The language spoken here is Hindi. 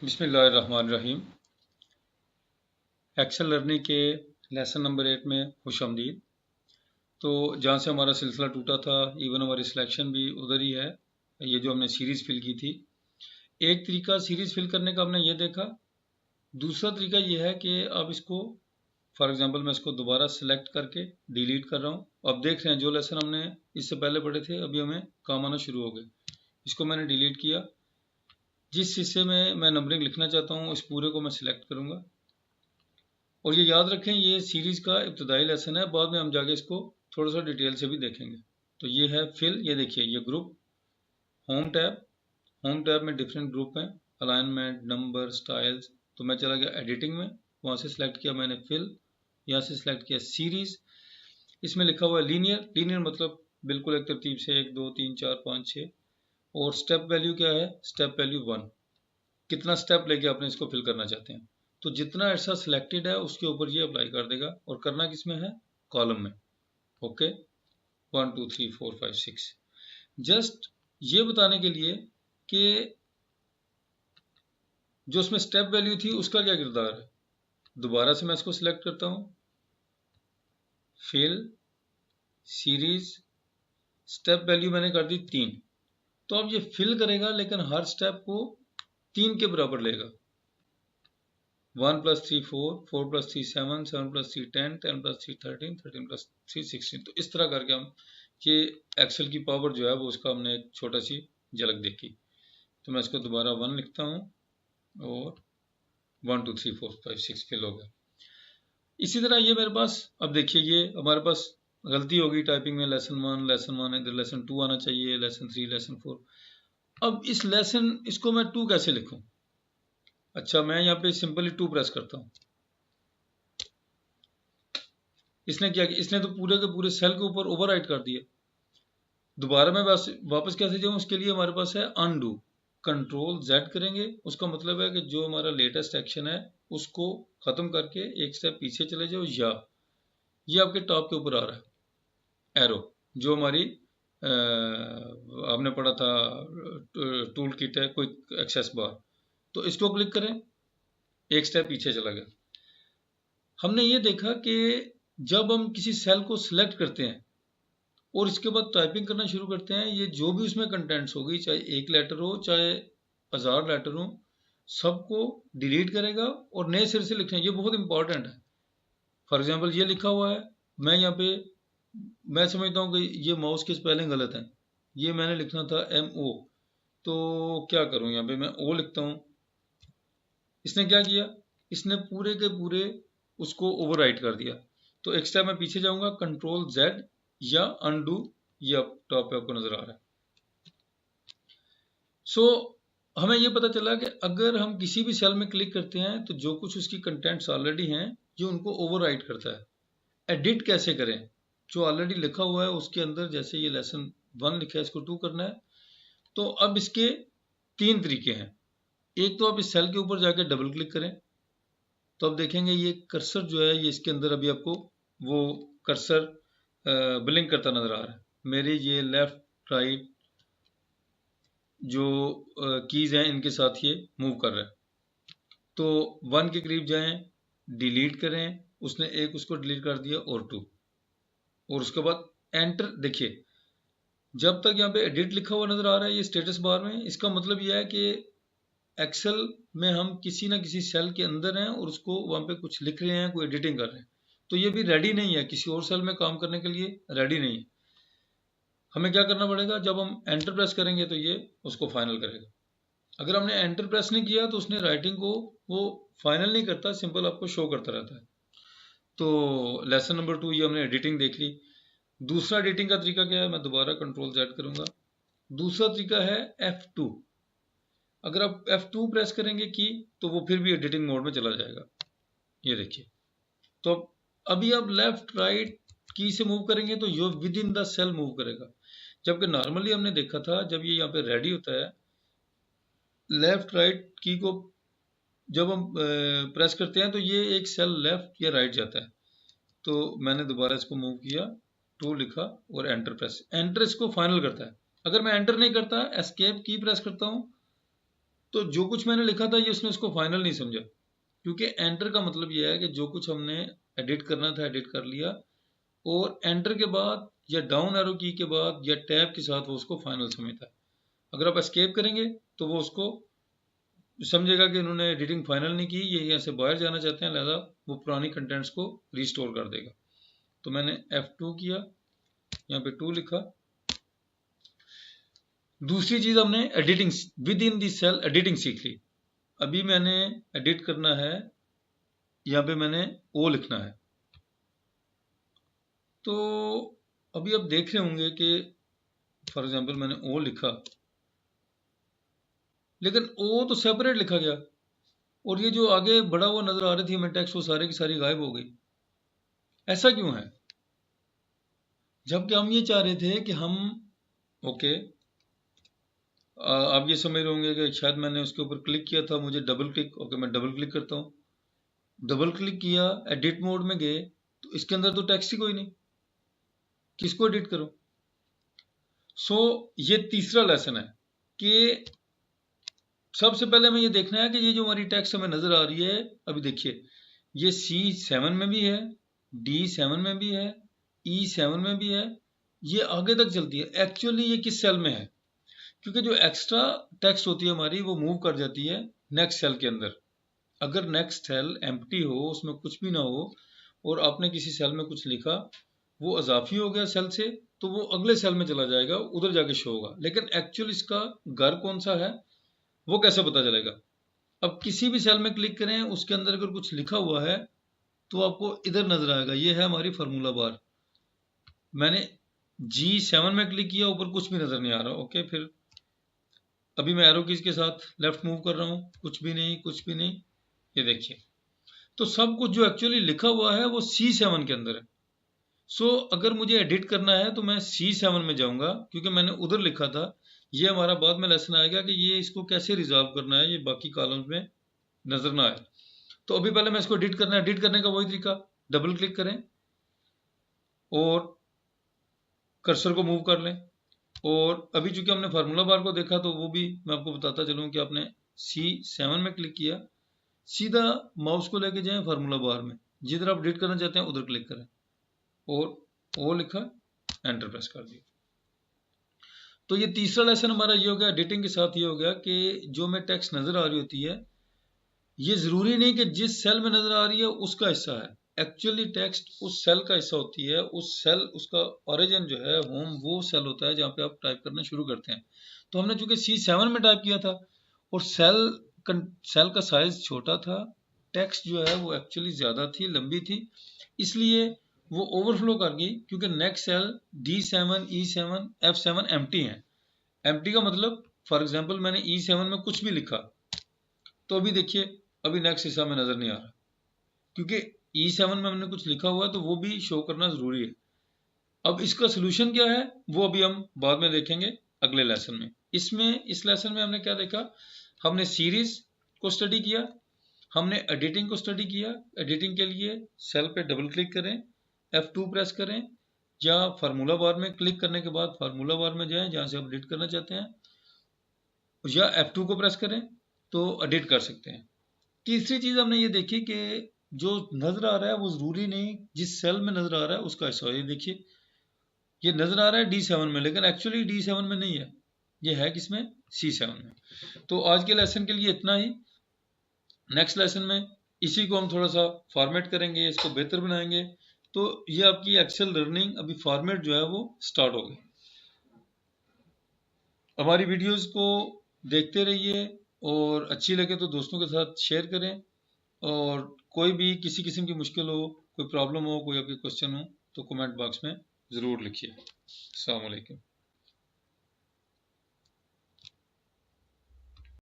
बिस्मिल्लाहिर्रहमानिर्रहीम। एक्सेल लर्निंग के लेसन नंबर 8 में खुशामदीद। तो जहाँ से हमारा सिलसिला टूटा था, इवन हमारी सिलेक्शन भी उधर ही है। ये जो हमने सीरीज़ फिल की थी, एक तरीका सीरीज़ फिल करने का हमने ये देखा। दूसरा तरीका ये है कि अब इसको फॉर एग्जांपल मैं इसको दोबारा सेलेक्ट करके डिलीट कर रहा हूँ। अब देख रहे हैं जो लेसन हमने इससे पहले पढ़े थे अभी हमें काम आना शुरू हो गए। इसको मैंने डिलीट किया। जिस हिस्से में मैं नंबरिंग लिखना चाहता हूँ इस पूरे को मैं सिलेक्ट करूँगा। और ये याद रखें ये सीरीज़ का इब्तदाई लेसन है, बाद में हम जाके इसको थोड़ा सा डिटेल से भी देखेंगे। तो ये है फिल, ये देखिए ये ग्रुप, होम टैब में डिफरेंट ग्रुप हैं, अलाइनमेंट, नंबर, स्टाइल्स। तो मैं चला गया एडिटिंग में, वहाँ से सिलेक्ट किया मैंने फिल, यहाँ से सिलेक्ट किया सीरीज़। इसमें लिखा हुआ है लीनियर, लीनियर मतलब बिल्कुल एक तरतीब से 1 2 3 4 5 6। और स्टेप वैल्यू क्या है, स्टेप वैल्यू 1। कितना स्टेप लेके आपने इसको फिल करना चाहते हैं। तो जितना ऐसा सिलेक्टेड है उसके ऊपर ये अप्लाई कर देगा। और करना किसमें है, कॉलम में। ओके, 1 2 3 4 5 6। जस्ट ये बताने के लिए कि जो उसमें स्टेप वैल्यू थी उसका क्या किरदार है। दोबारा से मैं इसको सिलेक्ट करता हूँ, फिल, सीरीज, स्टेप वैल्यू मैंने कर दी 3। तो अब ये फिल करेगा लेकिन हर स्टेप को 3 के बराबर लेगा। 1 + 3 4, 4 + 3 7, 7 + 3 10, 10 + 3 13, 13 + 3 16। तो इस तरह करके हम ये एक्सेल की पावर जो है वो उसका हमने एक छोटा सी झलक देखी। तो मैं इसको दोबारा 1 लिखता हूँ और 1 2 3 4 5 6 फिल हो गया। इसी तरह ये मेरे पास, अब देखिए ये हमारे पास गलती होगी टाइपिंग में, लेसन 1 इधर लेसन 2 आना चाहिए, लेसन 3 लेसन 4। अब इस लेसन इसको मैं 2 कैसे लिखूं। अच्छा, मैं यहाँ पे सिंपली 2 प्रेस करता हूँ। इसने क्या किया, इसने तो पूरे के पूरे सेल के ऊपर ओवरराइट कर दिया। दोबारा मैं वापस कैसे जाऊँ, उसके लिए हमारे पास है अनडू। कंट्रोल Z करेंगे, उसका मतलब है कि जो हमारा लेटेस्ट एक्शन है उसको खत्म करके एक स्टेप पीछे चले जाओ। या ये आपके टॉप के ऊपर आ रहा है एरो, जो हमारी आपने पढ़ा था टूल किट है, कोई एक्सेस बार। तो इसको क्लिक करें, एक स्टेप पीछे चला गया। हमने ये देखा कि जब हम किसी सेल को सिलेक्ट करते हैं और इसके बाद टाइपिंग करना शुरू करते हैं, ये जो भी उसमें कंटेंट्स होगी, चाहे एक लेटर हो चाहे 1000 लेटर हो, सबको डिलीट करेगा और नए सिरे से लिखना। ये बहुत इंपॉर्टेंट है। फॉर एग्जांपल ये लिखा हुआ है, मैं यहाँ पे मैं समझता हूँ कि ये माउस की स्पेलिंग गलत है, ये मैंने लिखना था MO। तो क्या करूँ, यहाँ पे मैं O लिखता हूँ। इसने क्या किया, इसने पूरे के पूरे उसको ओवरराइट कर दिया। तो एक स्टेप मैं पीछे जाऊंगा, कंट्रोल Z या अनडू, ये टॉप पे आपको नजर आ रहा है। सो हमें ये पता चला कि अगर हम किसी भी सेल में क्लिक करते हैं तो जो कुछ उसकी कंटेंट्स ऑलरेडी हैं ये उनको ओवरराइट करता है। एडिट कैसे करें, जो ऑलरेडी लिखा हुआ है उसके अंदर, जैसे ये लेसन 1 लिखा है इसको 2 करना है। तो अब इसके 3 तरीके हैं। एक तो आप इस सेल के ऊपर जाकर डबल क्लिक करें, तो अब देखेंगे ये कर्सर जो है ये इसके अंदर अभी आपको वो कर्सर ब्लिंक करता नजर आ रहा है। मेरे ये लेफ्ट राइट जो कीज हैं इनके साथ ये मूव कर रहा है। तो 1 के करीब जाएं, डिलीट करें, उसने एक उसको डिलीट कर दिया और 2, और उसके बाद एंटर। देखिए जब तक यहाँ पे एडिट लिखा हुआ नजर आ रहा है ये स्टेटस बार में, इसका मतलब यह है कि एक्सेल में हम किसी ना किसी सेल के अंदर हैं और उसको वहाँ पे कुछ लिख रहे हैं, कोई एडिटिंग कर रहे हैं। तो ये भी रेडी नहीं है, किसी और सेल में काम करने के लिए रेडी नहीं है। हमें क्या करना पड़ेगा, जब हम एंटर प्रेस करेंगे तो ये उसको फाइनल करेगा। अगर हमने एंटर प्रेस नहीं किया तो उसने राइटिंग को वो फाइनल नहीं करता, सिंपल आपको शो करता रहता है। तो लेसन नंबर 2 ये हमने एडिटिंग देख ली। दूसरा एडिटिंग का तरीका क्या है, मैं दोबारा कंट्रोल Z करूंगा। दूसरा तरीका है F2। अगर आप F2 प्रेस करेंगे की तो वो फिर भी एडिटिंग मोड में चला जाएगा। ये देखिए, तो अभी आप लेफ्ट राइट की से मूव करेंगे तो ये with in the cell move करेगा। जबकि नॉर्मली हमने देखा था जब ये यहाँ पे रेडी होता है, लेफ्ट राइट की को जब हम प्रेस करते हैं तो ये एक सेल लेफ्ट या राइट जाता है। तो मैंने दोबारा इसको मूव किया, 2 लिखा और एंटर प्रेस, एंटर इसको फाइनल करता है। अगर मैं एंटर नहीं करता, एस्केप की प्रेस करता हूँ, तो जो कुछ मैंने लिखा था ये उसने उसको फाइनल नहीं समझा, क्योंकि एंटर का मतलब ये है कि जो कुछ हमने एडिट करना था एडिट कर लिया, और एंटर के बाद या डाउन एरो की के बाद या टैब के साथ वो उसको फाइनल समझता है। अगर आप एस्केप करेंगे तो वो उसको समझेगा कि इन्होंने एडिटिंग फाइनल नहीं की, ये यहाँ से बाहर जाना चाहते हैं, लिहाजा वो पुरानी कंटेंट्स को रिस्टोर कर देगा। तो मैंने F2 किया, यहाँ पे 2 लिखा। दूसरी चीज हमने editing within the cell editing सीख ली। अभी मैंने एडिट करना है, यहाँ पे मैंने O लिखना है। तो अभी आप देख रहे होंगे कि फॉर एग्जांपल मैंने O लिखा, लेकिन O तो सेपरेट लिखा गया, और ये जो आगे बढ़ा हुआ नजर आ रही थी हमें टेक्स्ट, वो सारे की सारी गायब हो गई। ऐसा क्यों है? जबकि हम ये चाह रहे थे कि हम ओके, आप ये समझ रहे होंगे कि शायद मैंने उसके ऊपर क्लिक किया था, मुझे डबल क्लिक, ओके मैं डबल क्लिक करता हूँ, डबल क्लिक किया, एडिट मोड में गए, तो इसके अंदर तो टेक्स्ट ही कोई नहीं, किसको एडिट करो? सो ये तीसरा लेसन है कि सबसे पहले हमें ये देखना है कि ये जो हमारी टेक्स्ट हमें नजर आ रही है, अभी देखिए ये C7 में भी है, D7 में भी है, E7 में भी है, ये आगे तक चलती है। एक्चुअली ये किस सेल में है? क्योंकि जो एक्स्ट्रा टेक्स्ट होती है हमारी वो मूव कर जाती है नेक्स्ट सेल के अंदर। अगर नेक्स्ट सेल एम्प्टी हो, उसमें कुछ भी ना हो, और आपने किसी सेल में कुछ लिखा, वो अजाफी हो गया सेल से, तो वो अगले सेल में चला जाएगा, उधर जाके शो होगा। लेकिन एक्चुअल इसका घर कौन सा है वो कैसे पता चलेगा? अब किसी भी सेल में क्लिक करें, उसके अंदर अगर कुछ लिखा हुआ है तो आपको इधर नजर आएगा, ये है हमारी फार्मूला बार। मैंने G7 में क्लिक किया, ऊपर कुछ भी नजर नहीं आ रहा। ओके, फिर अभी मैं एरो कीज के साथ लेफ्ट मूव कर रहा हूँ, कुछ भी नहीं, कुछ भी नहीं, ये देखिए। तो सब कुछ जो एक्चुअली लिखा हुआ है वो C7 के अंदर है। सो अगर मुझे एडिट करना है तो मैं C7 में जाऊंगा, क्योंकि मैंने उधर लिखा था। ये हमारा बाद में लेसन आएगा कि ये इसको कैसे रिजॉल्व करना है, ये बाकी कॉलम्स में नजर ना आए। तो अभी पहले मैं इसको एडिट करना है, एडिट करने का वही तरीका, डबल क्लिक करें और कर्सर को मूव कर लें। और अभी चूंकि हमने फार्मूला बार को देखा, तो वो भी मैं आपको बताता चलूँ कि आपने C7 में क्लिक किया, सीधा माउस को लेके जाएं फार्मूला बार में, जिधर आप एडिट करना चाहते हैं उधर क्लिक करें, और ओ लिखा, एंटर प्रेस कर दिया। तो ये तीसरा लेसन हमारा ये हो गया, एडिटिंग के साथ ये हो गया कि जो हमें टेक्स्ट नजर आ रही होती है, ये जरूरी नहीं कि जिस सेल में नजर आ रही है उसका हिस्सा है। एक्चुअली टेक्स्ट उस सेल का हिस्सा होती है, उस सेल, उसका ओरिजिन जो है होम, वो सेल होता है जहाँ पे आप टाइप करना शुरू करते हैं। तो हमने चूंकि C7 में टाइप किया था, और सेल का साइज छोटा था, टेक्स्ट जो है वो एक्चुअली ज्यादा थी, लंबी थी, इसलिए वो ओवरफ्लो कर गई। क्योंकि next cell D7, E7, F7 empty है। एम्प्टी का मतलब फॉर एग्जाम्पल मैंने E7 में कुछ भी लिखा, तो अभी देखिए अभी नेक्स्ट हिस्सा में नजर नहीं आ रहा, क्योंकि E7 में हमने कुछ लिखा हुआ है, तो वो भी शो करना जरूरी है। अब इसका सोल्यूशन क्या है वो अभी हम बाद में देखेंगे अगले लेसन में। इस लेसन में हमने क्या देखा? हमने सीरीज को स्टडी किया, हमने एडिटिंग को स्टडी किया। एडिटिंग के लिए सेल पे डबल क्लिक करें, F2 प्रेस करें, या फार्मूला बार में क्लिक करने के बाद फार्मूला बार में जाएं जहां से आप एडिट करना चाहते हैं, या F2 को प्रेस करें तो एडिट कर सकते हैं। तीसरी चीज हमने ये देखी कि जो नजर आ रहा है वो जरूरी नहीं जिस सेल में नजर आ रहा है उसका हिस्सा। ये देखिए ये नजर आ रहा है D7 में, लेकिन एक्चुअली D7 में नहीं है, ये है किसमें? C7 में। तो आज के लेसन के लिए इतना ही। नेक्स्ट लेसन में इसी को हम थोड़ा सा फॉर्मेट करेंगे, इसको बेहतर बनाएंगे। तो ये आपकी एक्सेल लर्निंग अभी फॉर्मेट जो है वो स्टार्ट हो गई। हमारी वीडियोस को देखते रहिए, और अच्छी लगे तो दोस्तों के साथ शेयर करें। और कोई भी किसी किस्म की मुश्किल हो, कोई प्रॉब्लम हो, कोई आपके क्वेश्चन हो, तो कमेंट बॉक्स में ज़रूर लिखिए। अस्सलाम वालेकुम।